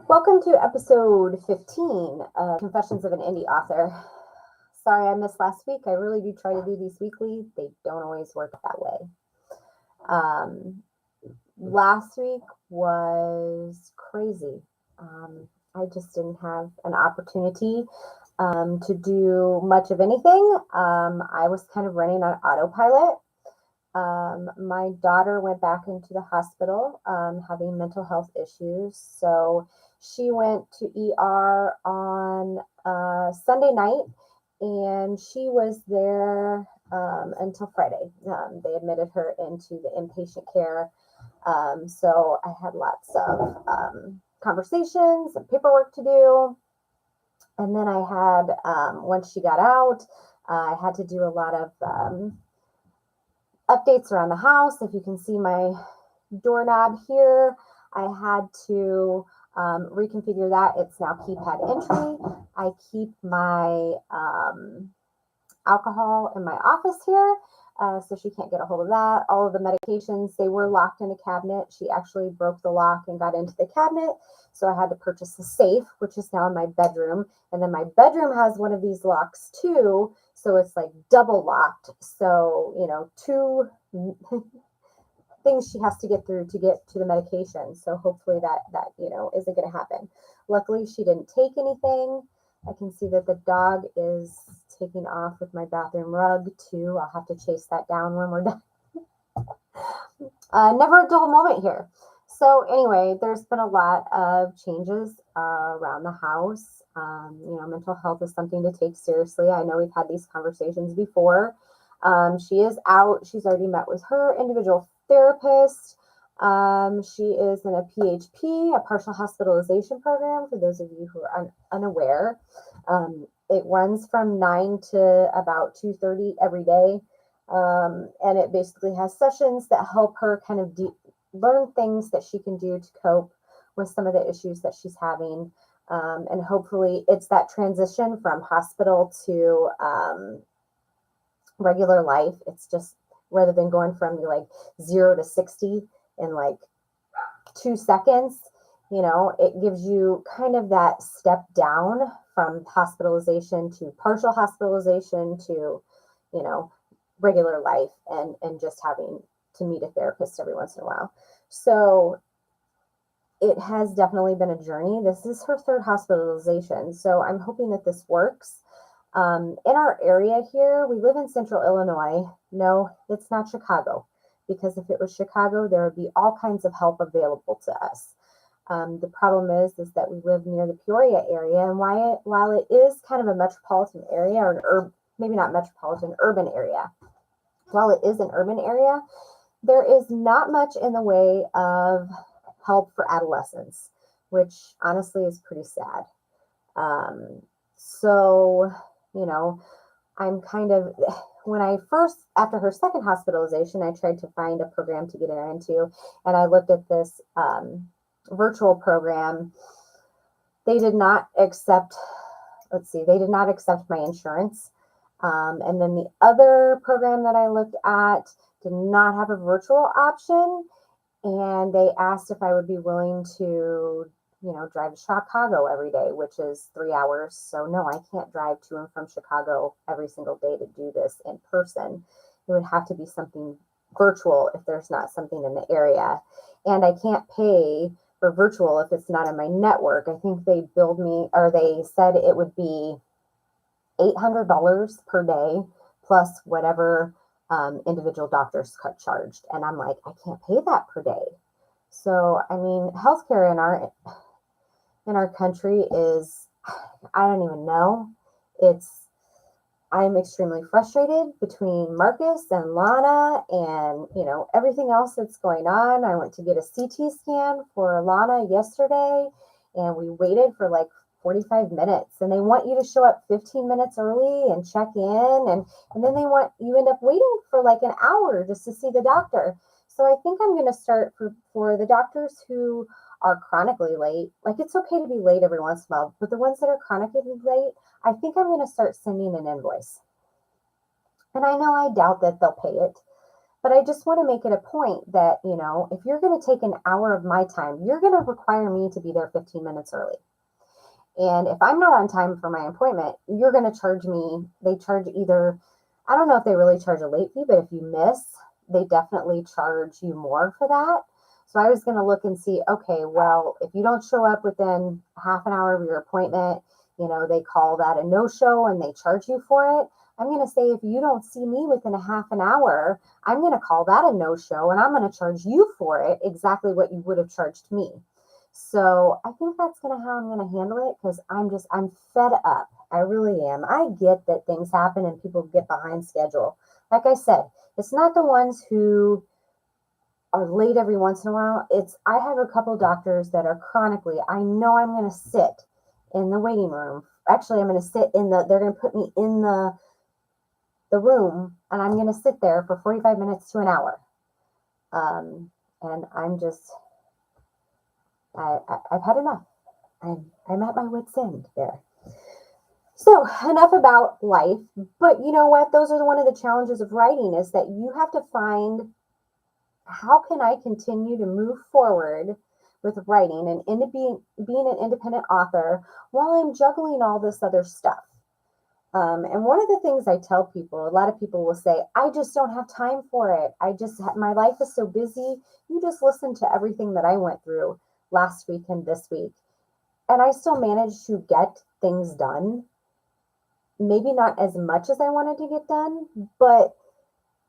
Welcome to episode 15 of Confessions of an Indie Author. Sorry I missed last week. I really do try to do these weekly. They don't always work that way. Um, Last week was crazy. I just didn't have an opportunity to do much of anything. I was kind of running on autopilot. My daughter went back into the hospital having mental health issues. So she went to ER on Sunday night and she was there until Friday. They admitted her into the inpatient care. So I had lots of conversations and paperwork to do. And then I had, once she got out, I had to do a lot of updates around the house. If you can see my doorknob here, I had to reconfigure that. It's now keypad entry. I keep my alcohol in my office here, so she can't get a hold of that. All of the medications, they were locked in a cabinet. She actually broke the lock and got into the cabinet, so I had to purchase a safe, which is now in my bedroom. And then my bedroom has one of these locks too, so it's like double locked. So, two things she has to get through to get to the medication. So hopefully that isn't going to happen. Luckily, she didn't take anything. I can see that the dog is taking off with my bathroom rug too. I'll have to chase that down when we're done. Never a dull moment here. So anyway, there's been a lot of changes around the house. Mental health is something to take seriously. I know we've had these conversations before. She is out. She's already met with her individual therapist. She is in a PHP, a partial hospitalization program, for those of you who are unaware. It runs from 9 to about 2:30 every day. And it basically has sessions that help her kind of learn things that she can do to cope with some of the issues that she's having. And hopefully it's that transition from hospital to regular life. It's just rather than going from like 0 to 60 in like 2 seconds, it gives you kind of that step down from hospitalization to partial hospitalization to, regular life and just having to meet a therapist every once in a while. So it has definitely been a journey. This is her third hospitalization. So I'm hoping that this works. In our area here, we live in central Illinois. No, it's not Chicago, because if it was Chicago, there would be all kinds of help available to us. The problem is that we live near the Peoria area, and while it is kind of a metropolitan area, or maybe not metropolitan, urban area, while it is an urban area, there is not much in the way of help for adolescents, which honestly is pretty sad. So, I'm kind of, after her second hospitalization, I tried to find a program to get her into, and I looked at this virtual program. They did not accept, they did not accept my insurance. And then the other program that I looked at did not have a virtual option. And they asked if I would be willing to, drive to Chicago every day, which is 3 hours. So no, I can't drive to and from Chicago every single day to do this in person. It would have to be something virtual if there's not something in the area. And I can't pay for virtual if it's not in my network. I think they billed me, or they said it would be $800 per day plus whatever individual doctors cut charged. And I'm like, I can't pay that per day. So, I mean, healthcare in our country is, I don't even know. I'm extremely frustrated between Marcus and Lana and, everything else that's going on. I went to get a CT scan for Lana yesterday, and we waited for like 45 minutes, and they want you to show up 15 minutes early and check in. And then you end up waiting for like an hour just to see the doctor. So I think I'm going to start for the doctors who are chronically late. Like, it's okay to be late every once in a while, but the ones that are chronically late, I think I'm going to start sending an invoice. And I know I doubt that they'll pay it, But I just want to make it a point that, if you're going to take an hour of my time, you're going to require me to be there 15 minutes early. And if I'm not on time for my appointment, you're going to charge me. They charge either, I don't know if they really charge a late fee, but if you miss, they definitely charge you more for that. So I was going to look and see, okay, well, if you don't show up within half an hour of your appointment, they call that a no-show and they charge you for it. I'm going to say, if you don't see me within a half an hour, I'm going to call that a no-show and I'm going to charge you for it exactly what you would have charged me. So I think that's how I'm going to handle it, because I'm fed up. I really am. I get that things happen and people get behind schedule. Like I said, it's not the ones who are late every once in a while. I have a couple doctors that are chronically, I know I'm going to sit in the waiting room. Actually, I'm going to sit they're going to put me in the room and I'm going to sit there for 45 minutes to an hour. And I've had enough. I'm at my wit's end there. So enough about life, but you know what? Those are one of the challenges of writing, is that you have to find, how can I continue to move forward with writing and into being an independent author while I'm juggling all this other stuff. And one of the things I tell people, a lot of people will say, I just don't have time for it. My life is so busy. You just listen to everything that I went through last week and this week. And I still managed to get things done. Maybe not as much as I wanted to get done, but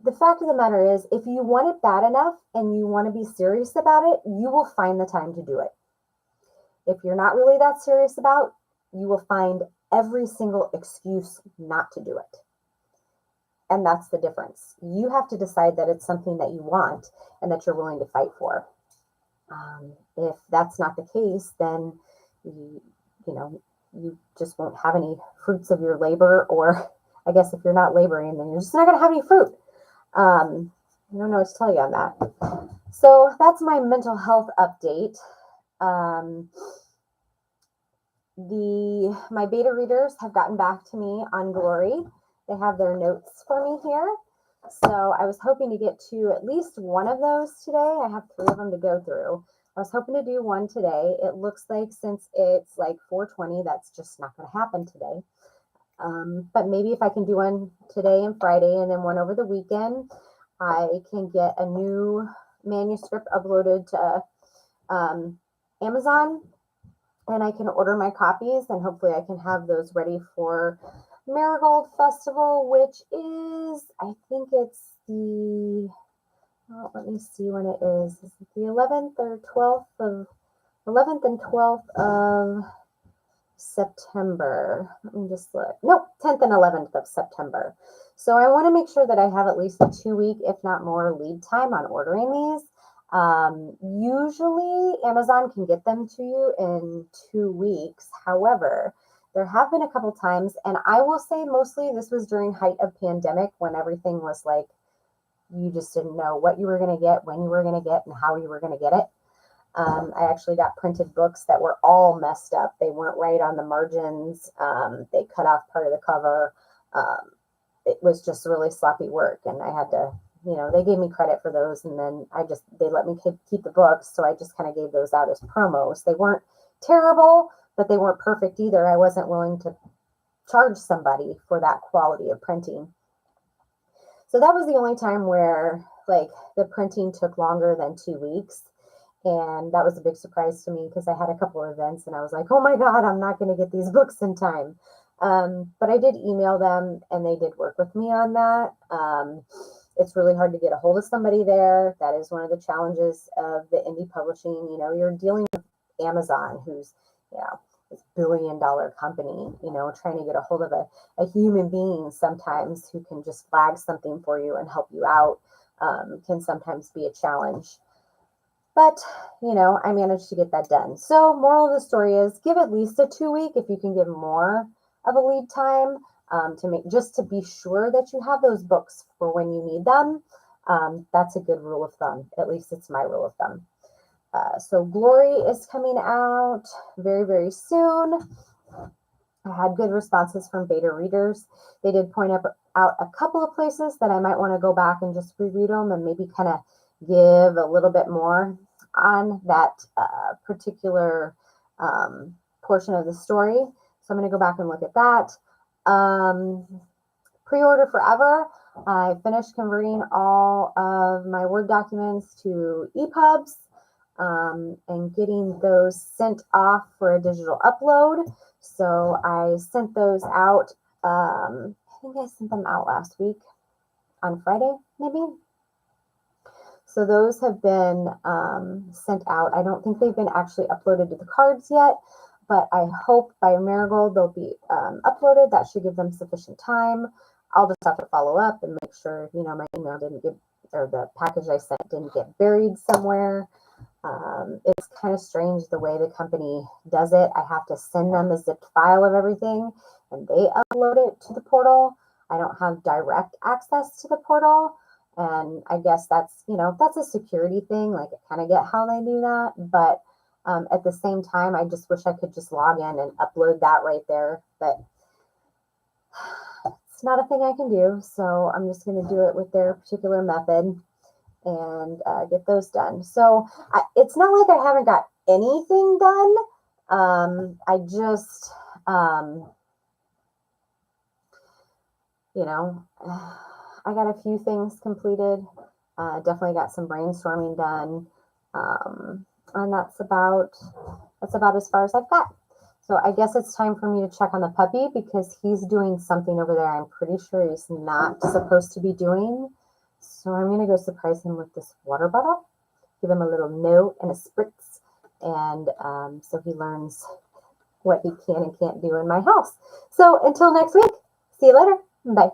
the fact of the matter is, if you want it bad enough and you want to be serious about it, you will find the time to do it. If you're not really that serious about, you will find every single excuse not to do it. And that's the difference. You have to decide that it's something that you want and that you're willing to fight for. If that's not the case, then you just won't have any fruits of your labor, or I guess if you're not laboring, then you're just not going to have any fruit. I don't know what to tell you on that. So that's my mental health update. My beta readers have gotten back to me on Glory. They have their notes for me here. So I was hoping to get to at least one of those today. I have 3 of them to go through. I was hoping to do one today. It looks like, since it's like 4:20, that's just not going to happen today. But maybe if I can do one today and Friday and then one over the weekend, I can get a new manuscript uploaded to Amazon, and I can order my copies, and hopefully I can have those ready for Marigold Festival, which is, I think it's let me see when it is. Is it the 11th and 12th of September? Let me just look. Nope, 10th and 11th of September. So I want to make sure that I have at least a 2-week, if not more, lead time on ordering these. Usually Amazon can get them to you in 2 weeks. However, there have been a couple times, and I will say mostly this was during height of pandemic, when everything was like, you just didn't know what you were going to get, when you were going to get, and how you were going to get it. I actually got printed books that were all messed up. They weren't right on the margins. They cut off part of the cover. It was just really sloppy work, and I had to, they gave me credit for those, and then they let me keep the books, so I just kind of gave those out as promos. They weren't terrible, but they weren't perfect either. I wasn't willing to charge somebody for that quality of printing. So that was the only time where the printing took longer than 2 weeks. And that was a big surprise to me, because I had a couple of events and I was like, oh my God, I'm not going to get these books in time. But I did email them and they did work with me on that. It's really hard to get a hold of somebody there. That is one of the challenges of the indie publishing. You're dealing with Amazon, who's, this billion-dollar company, trying to get a hold of a human being sometimes who can just flag something for you and help you out can sometimes be a challenge. But, I managed to get that done. So moral of the story is, give at least a 2-week. If you can give more of a lead time, to be sure that you have those books for when you need them. That's a good rule of thumb. At least it's my rule of thumb. So Glory is coming out very, very soon. I had good responses from beta readers. They did point out a couple of places that I might want to go back and just reread them and maybe kind of give a little bit more on that particular portion of the story. So I'm going to go back and look at that. Pre-order forever. I finished converting all of my Word documents to EPUBs and getting those sent off for a digital upload. So I sent those out. I think I sent them out last week on Friday, maybe. So those have been sent out. I don't think they've been actually uploaded to the cards yet, but I hope by Marigold they'll be uploaded. That should give them sufficient time. I'll just have to follow up and make sure, my email didn't get, or the package I sent didn't get buried somewhere. It's kind of strange the way the company does it. I have to send them a zipped file of everything and they upload it to the portal. I don't have direct access to the portal. And I guess that's, that's a security thing. Like, I kind of get how they do that. But at the same time, I just wish I could just log in and upload that right there. But it's not a thing I can do. So I'm just going to do it with their particular method and get those done. So it's not like I haven't got anything done. I just, I got a few things completed. Definitely got some brainstorming done. And that's about as far as I've got. So I guess it's time for me to check on the puppy because he's doing something over there I'm pretty sure he's not supposed to be doing. So I'm going to go surprise him with this water bottle, give him a little note and a spritz, and so he learns what he can and can't do in my house. So until next week, see you later. Bye.